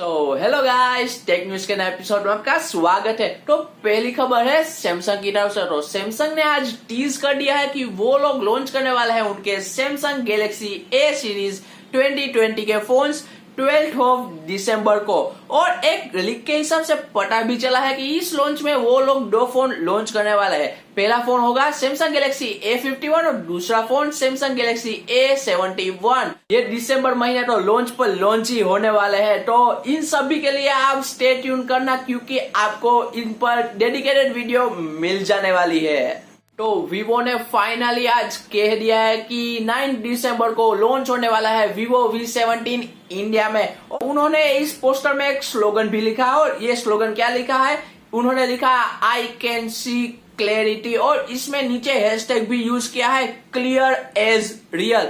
तो hello guys, tech news के नए एपिसोड में आपका स्वागत है। तो पहली खबर है सैमसंग की तरफ से। तो सैमसंग ने आज टीज कर दिया है कि वो लोग लॉन्च करने वाले हैं उनके सैमसंग गैलेक्सी ए सीरीज 2020 के फोन्स 12 दिसंबर को। और एक लीक के हिसाब से पता भी चला है कि इस लॉन्च में वो लोग दो फोन लॉन्च करने वाले हैं। पहला फोन होगा सैमसंग गैलेक्सी A51 और दूसरा फोन सैमसंग गैलेक्सी A71। ये दिसंबर महीने तो लॉन्च पर लॉन्च ही होने वाले हैं। तो इन सभी के लिए आप स्टे ट्यून करना, क्योंकि आपको इन पर डेडिकेटेड वीडियो मिल जाने वाली है। तो वीवो ने फाइनली आज कह दिया है कि 9 दिसंबर को लॉन्च होने वाला है Vivo V17 इंडिया में। और उन्होंने इस पोस्टर में एक स्लोगन भी लिखा है। और ये स्लोगन क्या लिखा है? उन्होंने लिखा आई कैन सी क्लैरिटी, और इसमें नीचे हैशटैग भी यूज किया है क्लियर एज रियल।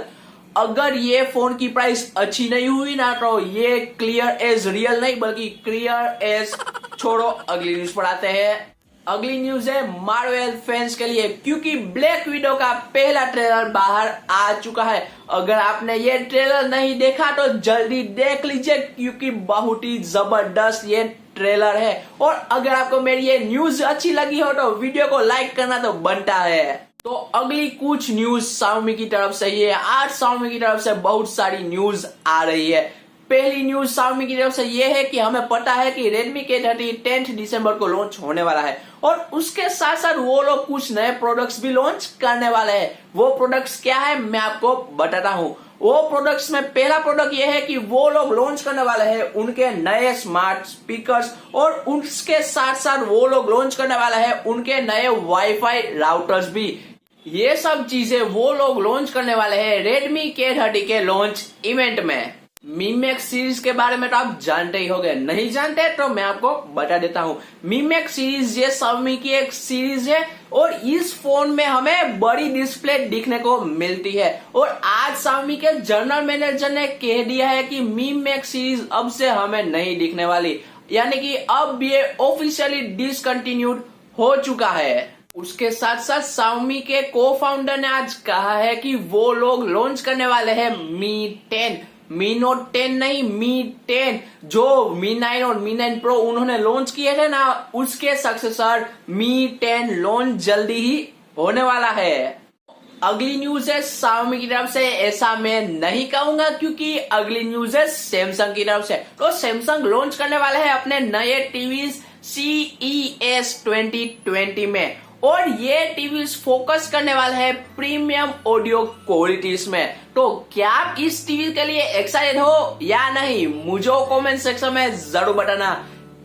अगर ये फोन की प्राइस अच्छी नहीं हुई ना, तो ये क्लियर एज रियल नहीं बल्कि क्लियर एज छोड़ो। अगली न्यूज पर आते हैं। अगली न्यूज है मार्वल फैंस के लिए, क्योंकि ब्लैक विडो का पहला ट्रेलर बाहर आ चुका है। अगर आपने ये ट्रेलर नहीं देखा तो जल्दी देख लीजिए, क्योंकि बहुत ही जबरदस्त ये ट्रेलर है। और अगर आपको मेरी ये न्यूज अच्छी लगी हो तो वीडियो को लाइक करना तो बनता है। तो अगली कुछ न्यूज Xiaomi की तरफ से ही है। आज Xiaomi की तरफ से बहुत सारी न्यूज आ रही है। पहली न्यूज Xiaomi की तरफ से यह है कि हमें पता है कि Redmi K30 10 दिसंबर को लॉन्च होने वाला है। और उसके साथ साथ वो लोग कुछ नए प्रोडक्ट्स भी लॉन्च करने वाले हैं। वो प्रोडक्ट्स क्या है मैं आपको बताता हूँ। वो प्रोडक्ट्स में पहला प्रोडक्ट ये है कि वो लोग लॉन्च करने वाले हैं उनके नए स्मार्ट स्पीकर्स, और उसके साथ साथ वो लोग लॉन्च करने वाले हैं उनके नए वाईफाई राउटर्स भी। ये सब चीजें वो लोग लॉन्च करने वाले हैं Redmi K30 के लॉन्च इवेंट में। Mi Max सीरीज के बारे में तो आप जानते ही होंगे, नहीं जानते तो मैं आपको बता देता हूँ। Mi Max सीरीज ये Xiaomi की एक सीरीज है, और इस फोन में हमें बड़ी डिस्प्ले दिखने को मिलती है। और आज Xiaomi के जनरल मैनेजर ने कह दिया है कि Mi Max सीरीज अब से हमें नहीं दिखने वाली, यानी कि अब ये ऑफिशियली डिसकंटिन्यूड हो चुका है। उसके साथ साथ Xiaomi के को फाउंडर ने आज कहा है कि वो लोग लॉन्च करने वाले हैं Mi 10, Mi Note 10 नहीं, Mi 10। जो Mi 9 और Mi 9 Pro उन्होंने लॉन्च किए थे ना, उसके सक्सेसर Mi 10 लॉन्च जल्दी ही होने वाला है। अगली न्यूज है Xiaomi की तरफ से। ऐसा मैं नहीं कहूंगा, क्योंकि अगली न्यूज है सैमसंग की तरफ से। तो सैमसंग लॉन्च करने वाला है अपने नए टीवीज CES 2020 में। और ये टीवीज फोकस करने वाला है प्रीमियम ऑडियो क्वालिटीज में। तो क्या आप इस टीवी के लिए एक्साइटेड हो या नहीं, मुझे कमेंट सेक्शन में जरूर बताना।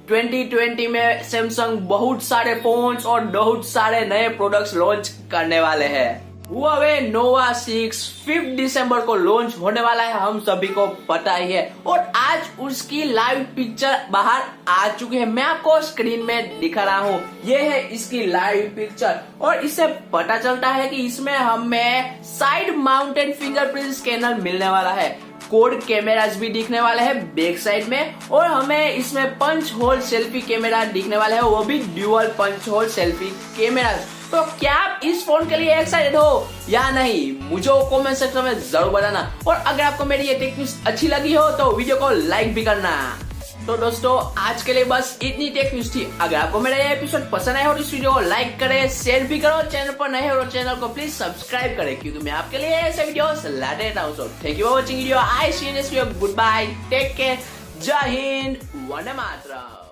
2020 में सैमसंग बहुत सारे फोन्स और बहुत सारे नए प्रोडक्ट्स लॉन्च करने वाले हैं। Huawei Nova 6 5 दिसंबर को लॉन्च होने वाला है, हम सभी को पता ही है। और आज उसकी लाइव पिक्चर बाहर आ चुकी है। मैं आपको स्क्रीन में दिखा रहा हूँ, ये है इसकी लाइव पिक्चर। और इससे पता चलता है कि इसमें हमें साइड माउंटेड फिंगरप्रिंट स्कैनर मिलने वाला है। कोड कैमरास भी दिखने वाले हैं बैक साइड में, और हमें इसमें पंच होल सेल्फी कैमरा दिखने वाला है, वो भी dual punch hole selfie cameras. तो क्या आप इस फोन के लिए एक्साइटेड हो या नहीं, मुझे कमेंट सेक्शन में जरूर बताना। और अगर आपको मेरी ये टेक न्यूज अच्छी लगी हो तो वीडियो को लाइक भी करना। तो दोस्तों आज के लिए बस इतनी टेक न्यूज थी। अगर आपको मेरा ये एपिसोड पसंद आया हो तो इस वीडियो को लाइक करें, शेयर भी करो। चैनल पर नए हो तो चैनल को प्लीज सब्सक्राइब करें, क्योंकि मैं आपके लिए ऐसे वीडियोस लाते रहता हूँ। So thank you for watching video. I see you next video. Good bye, take care, जय हिंद, वंदे मातरम।